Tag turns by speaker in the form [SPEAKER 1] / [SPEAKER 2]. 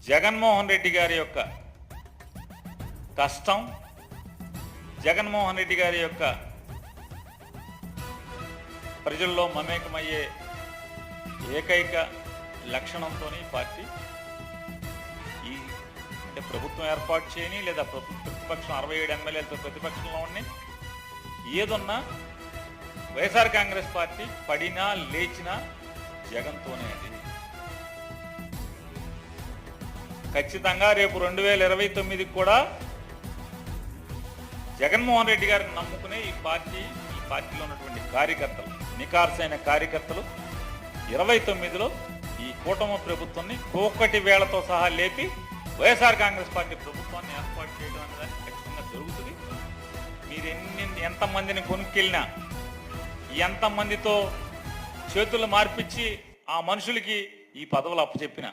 [SPEAKER 1] జగన్మోహన్ రెడ్డి గారి యొక్క కష్టం, జగన్మోహన్ రెడ్డి గారి యొక్క ప్రజల్లో మమేకమయ్యే ఏకైక లక్షణంతోనే పార్టీ ఈ అంటే ప్రభుత్వం ఏర్పాటు చేయని లేదా ప్రతిపక్షం 67 ఎమ్మెల్యేలతో ప్రతిపక్షంలో ఉండి ఏదున్నా వైఎస్ఆర్ కాంగ్రెస్ పార్టీ పడినా లేచినా జగన్తోనే. అది ఖచ్చితంగా రేపు 2029కి కూడా జగన్మోహన్ రెడ్డి గారిని నమ్ముకునే ఈ పార్టీలో ఉన్నటువంటి కార్యకర్తలు, నికార్సైన కార్యకర్తలు 29లో ఈ కూటమి ప్రభుత్వాన్ని కోకటి వేళతో సహా లేపి వైఎస్ఆర్ కాంగ్రెస్ పార్టీ ప్రభుత్వాన్ని ఏర్పాటు చేయడం అనేది ఖచ్చితంగా జరుగుతుంది. మీరు ఎంతమందిని కొనుక్కెళ్ళినా, ఎంతమందితో చేతులు మార్పిచ్చి ఆ మనుషులకి ఈ పదవులు అప్పచెప్పినా